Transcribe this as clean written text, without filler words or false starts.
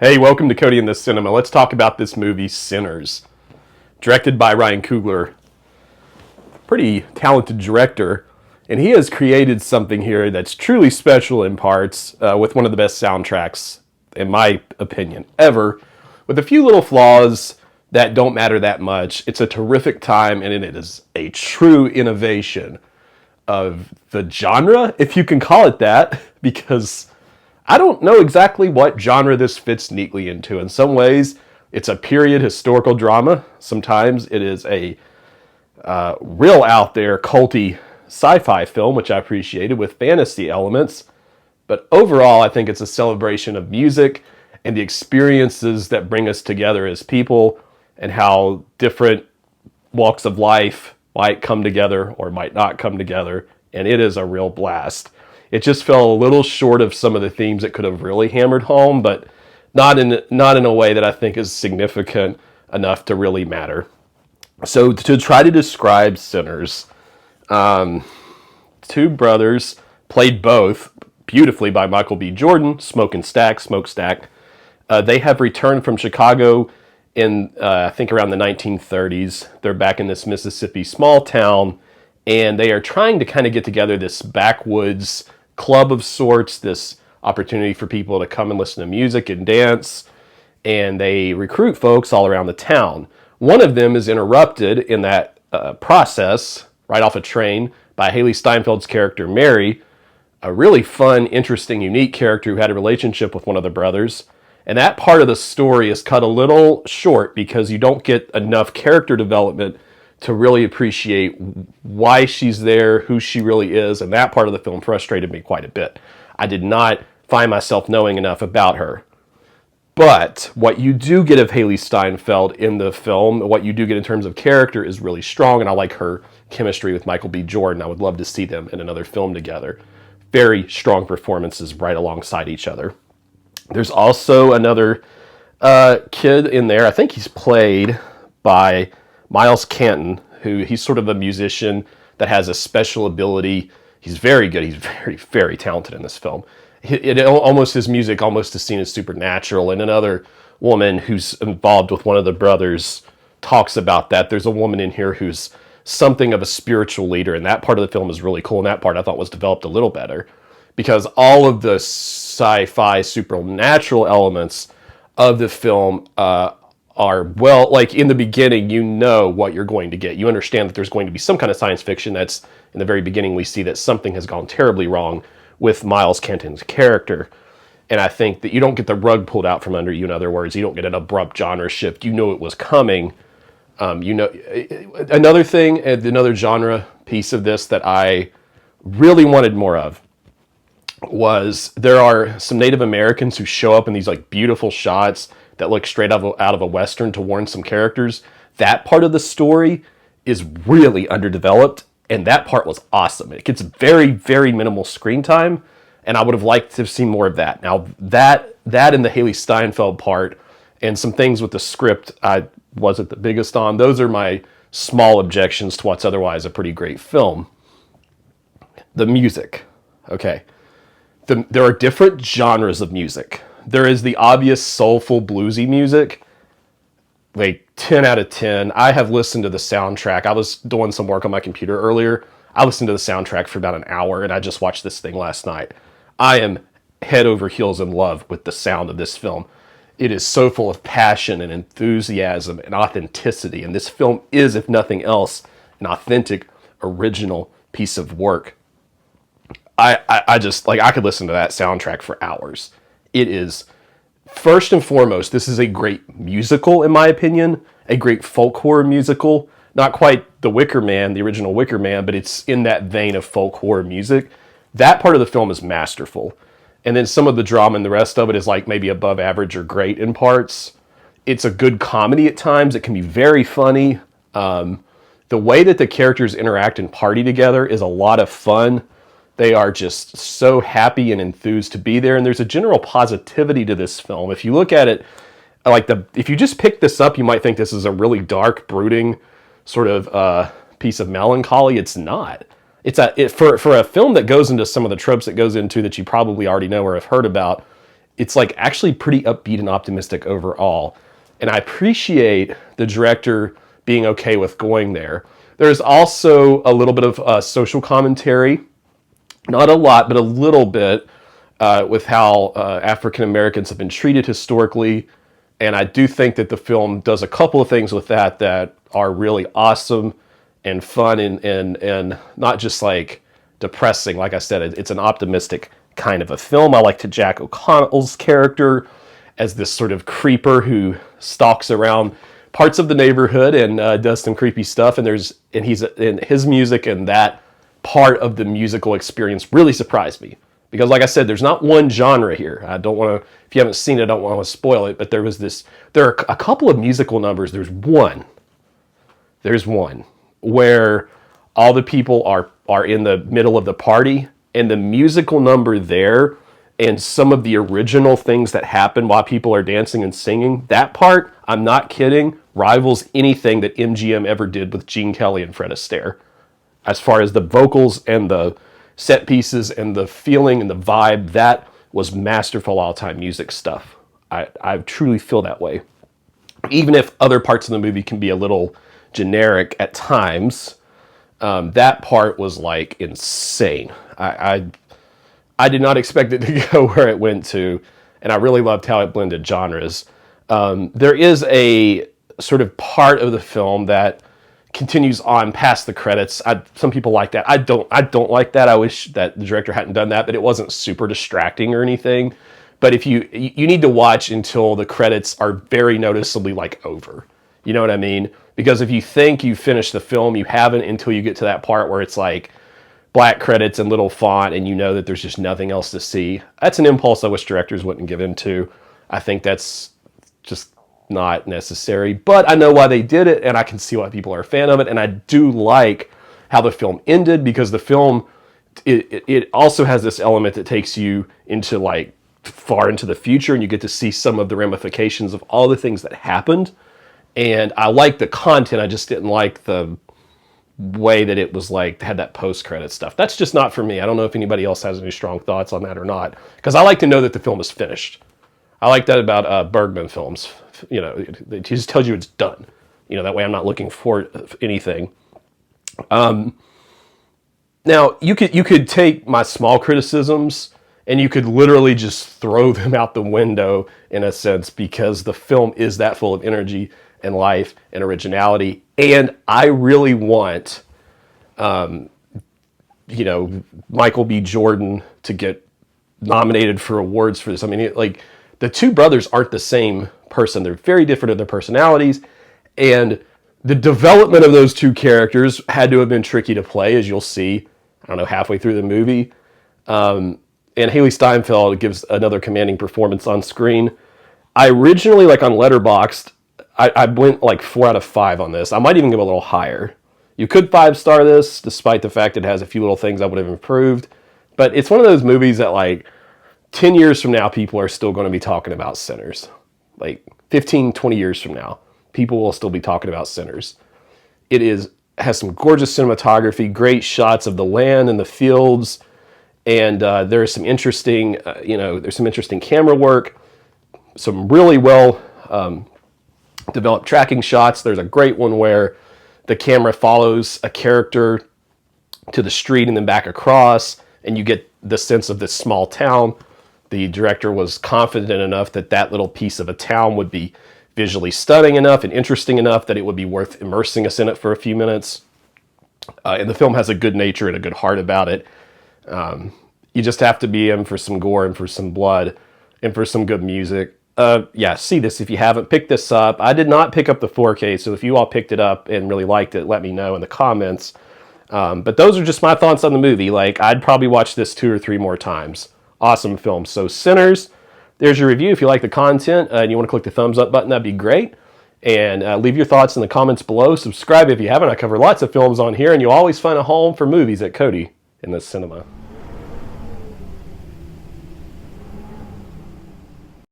Hey, welcome to Cody in the Cinema. Let's talk about this movie, Sinners. Directed by Ryan Coogler. Pretty talented director. And he has created something here that's truly special in parts, with one of the best soundtracks, in my opinion, ever. With a few little flaws that don't matter that much. It's a terrific time, and it is a true innovation of the genre, if you can call it that, because I don't know exactly what genre this fits neatly into. In some ways, it's a period historical drama. Sometimes it is a real out there culty sci-fi film, which I appreciated, with fantasy elements. But overall, I think it's a celebration of music and the experiences that bring us together as people and how different walks of life might come together or might not come together. And it is a real blast. It just fell a little short of some of the themes it could have really hammered home, but not in a way that I think is significant enough to really matter. So to try to describe Sinners, two brothers, played both beautifully by Michael B. Jordan, Smokestack. They have returned from Chicago in, I think, around the 1930s. They're back in this Mississippi small town, and they are trying to kind of get together this backwoods club of sorts, this opportunity for people to come and listen to music and dance, and they recruit folks all around the town. One of them is interrupted in that process, right off a train, by Haley Steinfeld's character, Mary, a really fun, interesting, unique character who had a relationship with one of the brothers. And that part of the story is cut a little short because you don't get enough character development to really appreciate why she's there, who she really is, and that part of the film frustrated me quite a bit. I did not find myself knowing enough about her. But what you do get of Haley Steinfeld in the film, what you do get in terms of character, is really strong, and I like her chemistry with Michael B. Jordan. I would love to see them in another film together. Very strong performances right alongside each other. There's also another kid in there. I think he's played by Miles Canton, he's sort of a musician that has a special ability. He's very good. He's very, very talented in this film. His music almost is seen as supernatural. And another woman who's involved with one of the brothers talks about that. There's a woman in here who's something of a spiritual leader, and that part of the film is really cool. And that part I thought was developed a little better because all of the sci-fi supernatural elements of the film are, well, like in the beginning, you know what you're going to get. You understand that there's going to be some kind of science fiction. That's in the very beginning, we see that something has gone terribly wrong with Miles Kenton's character. And I think that you don't get the rug pulled out from under you. In other words, you don't get an abrupt genre shift. You know it was coming. Another thing, another genre piece of this that I really wanted more of was there are some Native Americans who show up in these like beautiful shots that look straight out of a Western to warn some characters. That part of the story is really underdeveloped, and that part was awesome. It gets very, very minimal screen time, and I would have liked to have seen more of that. Now, that and the Haley Steinfeld part, and some things with the script I wasn't the biggest on, those are my small objections to what's otherwise a pretty great film. The music. Okay. There are different genres of music. There is the obvious soulful bluesy music, like 10 out of 10. I have listened to the soundtrack. I was doing some work on my computer earlier. I listened to the soundtrack for about an hour, and I just watched this thing last night. I am head over heels in love with the sound of this film. It is so full of passion and enthusiasm and authenticity, and this film is, if nothing else, an authentic, original piece of work. I just, like, I could listen to that soundtrack for hours. It is, first and foremost, this is a great musical, in my opinion, a great folk horror musical. Not quite the Wicker Man, the original Wicker Man, but it's in that vein of folk horror music. That part of the film is masterful. And then some of the drama and the rest of it is like maybe above average or great in parts. It's a good comedy at times. It can be very funny. The way that the characters interact and party together is a lot of fun. They are just so happy and enthused to be there. And there's a general positivity to this film. If you look at it, if you just pick this up, you might think this is a really dark, brooding sort of piece of melancholy. It's not. For a film that goes into some of the tropes it goes into that you probably already know or have heard about, it's like actually pretty upbeat and optimistic overall. And I appreciate the director being okay with going there. There's also a little bit of social commentary, not a lot, but a little bit, with how African Americans have been treated historically. And I do think that the film does a couple of things with that that are really awesome and fun and not just like depressing. Like I said, it's an optimistic kind of a film. I liked Jack O'Connell's character as this sort of creeper who stalks around parts of the neighborhood and does some creepy stuff. And he's in his music, and that part of the musical experience really surprised me. Because like I said, there's not one genre here. I don't want to, if you haven't seen it, I don't want to spoil it, but there are a couple of musical numbers. There's one where all the people are in the middle of the party, and the musical number there and some of the original things that happen while people are dancing and singing, that part, I'm not kidding, rivals anything that MGM ever did with Gene Kelly and Fred Astaire. As far as the vocals and the set pieces and the feeling and the vibe, that was masterful all-time music stuff. I truly feel that way. Even if other parts of the movie can be a little generic at times, that part was like insane. I did not expect it to go where it went to, and I really loved how it blended genres. There is a sort of part of the film that continues on past the credits. Some people like that. I don't like that. I wish that the director hadn't done that, but it wasn't super distracting or anything. But if you need to watch until the credits are very noticeably like over. You know what I mean? Because if you think you finished the film, you haven't until you get to that part where it's like black credits and little font, and you know that there's just nothing else to see. That's an impulse I wish directors wouldn't give into. I think that's just not necessary, but I know why they did it, and I can see why people are a fan of it. And I do like how the film ended, because the film it also has this element that takes you into like far into the future, and you get to see some of the ramifications of all the things that happened. And I like the content, I just didn't like the way that it was like had that post-credit stuff. That's just not for me. I don't know if anybody else has any strong thoughts on that or not, because I like to know that the film is finished. I like that about Bergman films. You know, it just tells you it's done. You know, that way I'm not looking for anything. Now, you could take my small criticisms and you could literally just throw them out the window in a sense, because the film is that full of energy and life and originality. And I really want, Michael B. Jordan to get nominated for awards for this. I mean, like, the two brothers aren't the same person. They're very different in their personalities. And the development of those two characters had to have been tricky to play, as you'll see, I don't know, halfway through the movie. And Haley Steinfeld gives another commanding performance on screen. I originally, like on Letterboxd, I went like 4 out of 5 on this. I might even give a little higher. You could 5-star this, despite the fact it has a few little things I would have improved. But it's one of those movies that, like, 10 years from now, people are still going to be talking about Sinners. Like 15, 20 years from now, people will still be talking about Sinners. It has some gorgeous cinematography, great shots of the land and the fields, and there's some interesting, there's some interesting camera work, some really well developed tracking shots. There's a great one where the camera follows a character to the street and then back across, and you get the sense of this small town. The director was confident enough that that little piece of a town would be visually stunning enough and interesting enough that it would be worth immersing us in it for a few minutes. And the film has a good nature and a good heart about it. You just have to be in for some gore and for some blood and for some good music. See this if you haven't. Picked this up. I did not pick up the 4K, so if you all picked it up and really liked it, let me know in the comments. But those are just my thoughts on the movie. Like, I'd probably watch this 2 or 3 more times. Awesome film. So Sinners, there's your review. If you like the content and you want to click the thumbs up button, that'd be great. And leave your thoughts in the comments below. Subscribe if you haven't. I cover lots of films on here, and you'll always find a home for movies at Cody in the Cinema.